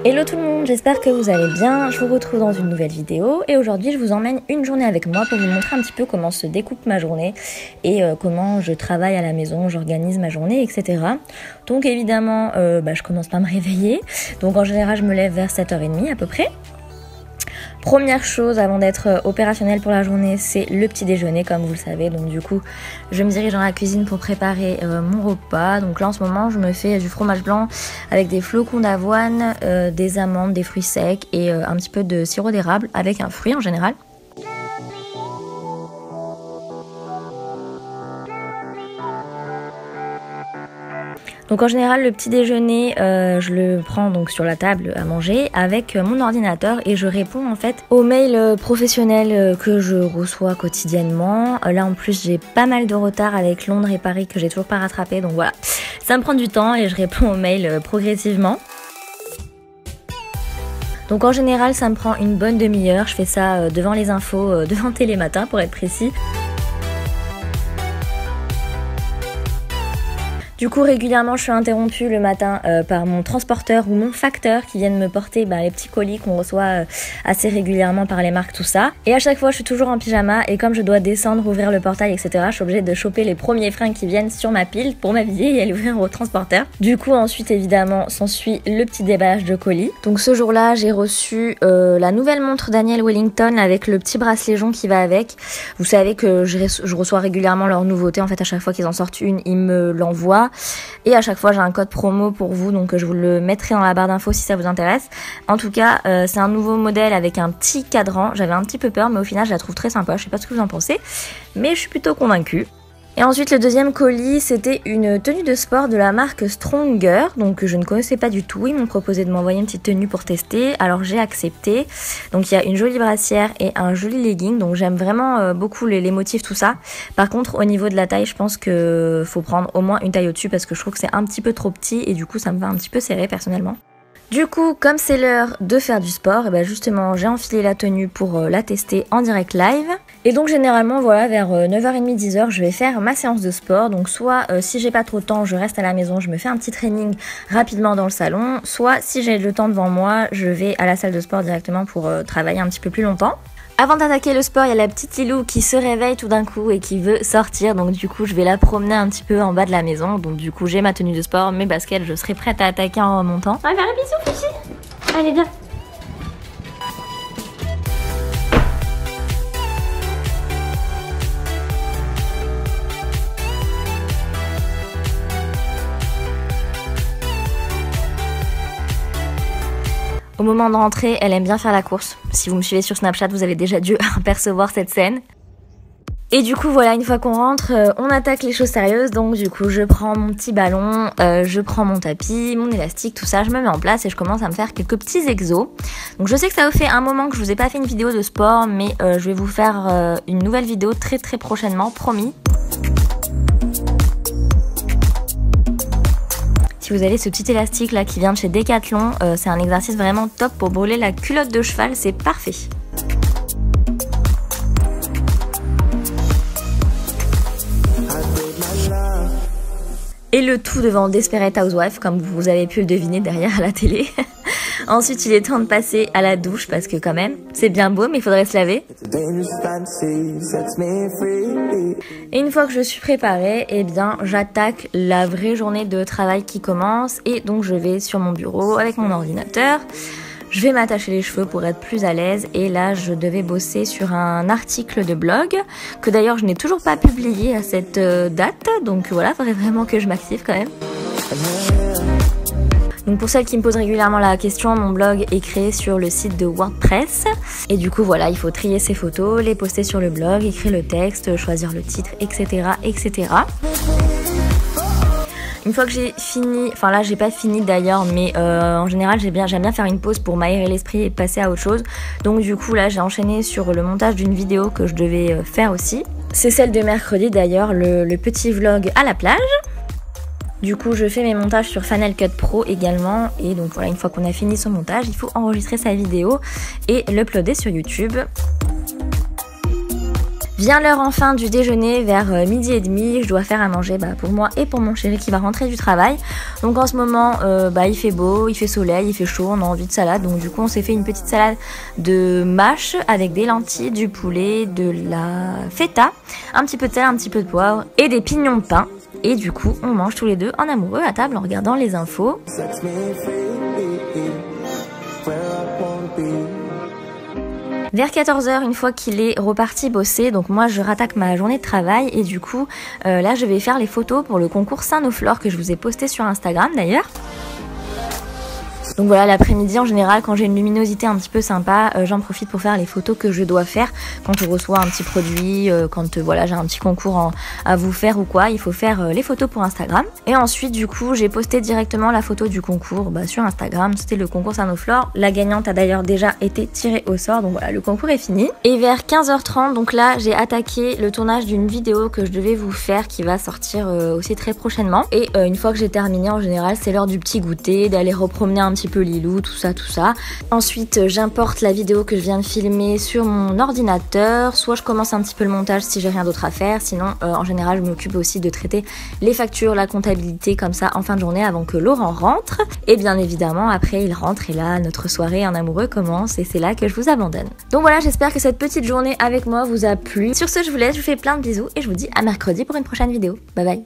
Hello tout le monde, j'espère que vous allez bien, je vous retrouve dans une nouvelle vidéo et aujourd'hui je vous emmène une journée avec moi pour vous montrer un petit peu comment se découpe ma journée et comment je travaille à la maison, j'organise ma journée, etc. Donc évidemment, je commence par me réveiller, donc en général je me lève vers 7h30 à peu près. Première chose avant d'être opérationnelle pour la journée, c'est le petit déjeuner comme vous le savez. Donc du coup, je me dirige dans la cuisine pour préparer mon repas. Donc là en ce moment, je me fais du fromage blanc avec des flocons d'avoine, des amandes, des fruits secs et un petit peu de sirop d'érable avec un fruit en général. Donc en général le petit déjeuner je le prends donc sur la table à manger avec mon ordinateur et je réponds en fait aux mails professionnels que je reçois quotidiennement. Là en plus j'ai pas mal de retard avec Londres et Paris que j'ai toujours pas rattrapé, donc voilà, ça me prend du temps et je réponds aux mails progressivement. Donc en général ça me prend une bonne demi-heure, je fais ça devant les infos, devant Télématin pour être précis. Du coup, régulièrement, je suis interrompue le matin par mon transporteur ou mon facteur qui viennent me porter les petits colis qu'on reçoit assez régulièrement par les marques, tout ça. Et à chaque fois, je suis toujours en pyjama et comme je dois descendre, ouvrir le portail, etc., je suis obligée de choper les premiers fringues qui viennent sur ma pile pour m'habiller et aller ouvrir au transporteur. Du coup, ensuite, évidemment, s'ensuit le petit déballage de colis. Donc ce jour-là, j'ai reçu la nouvelle montre Daniel Wellington avec le petit bracelet jaune qui va avec. Vous savez que je reçois régulièrement leurs nouveautés. En fait, à chaque fois qu'ils en sortent une, ils me l'envoient. Et à chaque fois j'ai un code promo pour vous, donc je vous le mettrai dans la barre d'infos si ça vous intéresse. En tout cas c'est un nouveau modèle avec un petit cadran, j'avais un petit peu peur mais au final je la trouve très sympa, je sais pas ce que vous en pensez mais je suis plutôt convaincue. Et ensuite le deuxième colis c'était une tenue de sport de la marque Stronger, donc je ne connaissais pas du tout, ils m'ont proposé de m'envoyer une petite tenue pour tester, alors j'ai accepté. Donc il y a une jolie brassière et un joli legging, donc j'aime vraiment beaucoup les motifs, tout ça. Par contre au niveau de la taille je pense que faut prendre au moins une taille au-dessus parce que je trouve que c'est un petit peu trop petit et du coup ça me va un petit peu serré personnellement. Du coup, comme c'est l'heure de faire du sport, et justement j'ai enfilé la tenue pour la tester en direct live. Et donc généralement voilà, vers 9h30 10h je vais faire ma séance de sport. Donc soit si j'ai pas trop de temps, je reste à la maison, je me fais un petit training rapidement dans le salon. Soit si j'ai le temps devant moi, je vais à la salle de sport directement pour travailler un petit peu plus longtemps. Avant d'attaquer le sport, il y a la petite Lilou qui se réveille tout d'un coup et qui veut sortir. Donc du coup, je vais la promener un petit peu en bas de la maison. Donc du coup, j'ai ma tenue de sport, mes baskets, je serai prête à attaquer en remontant. Allez, faire un bisou, Fifi. Allez, viens. Au moment de rentrer, elle aime bien faire la course. Si vous me suivez sur Snapchat, vous avez déjà dû apercevoir cette scène. Et du coup, voilà, une fois qu'on rentre, on attaque les choses sérieuses. Donc du coup, je prends mon petit ballon, je prends mon tapis, mon élastique, tout ça. Je me mets en place et je commence à me faire quelques petits exos. Donc je sais que ça vous fait un moment que je vous ai pas fait une vidéo de sport, mais je vais vous faire une nouvelle vidéo très prochainement, promis. Si vous avez ce petit élastique là qui vient de chez Decathlon, c'est un exercice vraiment top pour brûler la culotte de cheval, c'est parfait. Et le tout devant Desperate Housewives, comme vous avez pu le deviner derrière à la télé. Ensuite, il est temps de passer à la douche parce que quand même, c'est bien beau, mais il faudrait se laver. Et une fois que je suis préparée, eh bien, j'attaque la vraie journée de travail qui commence. Et donc, je vais sur mon bureau avec mon ordinateur. Je vais m'attacher les cheveux pour être plus à l'aise. Et là, je devais bosser sur un article de blog que d'ailleurs, je n'ai toujours pas publié à cette date. Donc voilà, il faudrait vraiment que je m'active quand même. Donc pour celles qui me posent régulièrement la question, mon blog est créé sur le site de WordPress. Et du coup voilà, il faut trier ses photos, les poster sur le blog, écrire le texte, choisir le titre, etc. etc. Une fois que j'ai fini, enfin là j'ai pas fini d'ailleurs, mais en général j'aime bien faire une pause pour m'aérer l'esprit et passer à autre chose. Donc du coup là j'ai enchaîné sur le montage d'une vidéo que je devais faire aussi. C'est celle de mercredi d'ailleurs, le petit vlog à la plage. Du coup, je fais mes montages sur Final Cut Pro également. Et donc voilà, une fois qu'on a fini son montage, il faut enregistrer sa vidéo et l'uploader sur YouTube. Vient l'heure enfin du déjeuner vers midi et demi. Je dois faire à manger pour moi et pour mon chéri qui va rentrer du travail. Donc en ce moment, il fait beau, il fait soleil, il fait chaud, on a envie de salade. Donc du coup, on s'est fait une petite salade de mâche avec des lentilles, du poulet, de la feta, un petit peu de sel, un petit peu de poivre et des pignons de pain. Et du coup, on mange tous les deux en amoureux à table en regardant les infos. Vers 14h, une fois qu'il est reparti bosser, donc moi je rattaque ma journée de travail et du coup là je vais faire les photos pour le concours Saint-Noflore que je vous ai posté sur Instagram d'ailleurs. Donc voilà, l'après-midi en général, quand j'ai une luminosité un petit peu sympa, j'en profite pour faire les photos que je dois faire quand je reçois un petit produit, quand voilà, j'ai un petit concours à vous faire ou quoi, il faut faire les photos pour Instagram. Et ensuite du coup, j'ai posté directement la photo du concours sur Instagram, c'était le concours Saint-Noflore. La gagnante a d'ailleurs déjà été tirée au sort, donc voilà, le concours est fini. Et vers 15h30, donc là, j'ai attaqué le tournage d'une vidéo que je devais vous faire qui va sortir aussi très prochainement. Et une fois que j'ai terminé, en général, c'est l'heure du petit goûter, d'aller repromener un petit peu Lilou, tout ça. Ensuite, j'importe la vidéo que je viens de filmer sur mon ordinateur. Soit je commence un petit peu le montage si j'ai rien d'autre à faire. Sinon, en général, je m'occupe aussi de traiter les factures, la comptabilité comme ça en fin de journée avant que Laurent rentre. Et bien évidemment, après, il rentre et là, notre soirée en amoureux commence et c'est là que je vous abandonne. Donc voilà, j'espère que cette petite journée avec moi vous a plu. Sur ce, je vous laisse, je vous fais plein de bisous et je vous dis à mercredi pour une prochaine vidéo. Bye bye.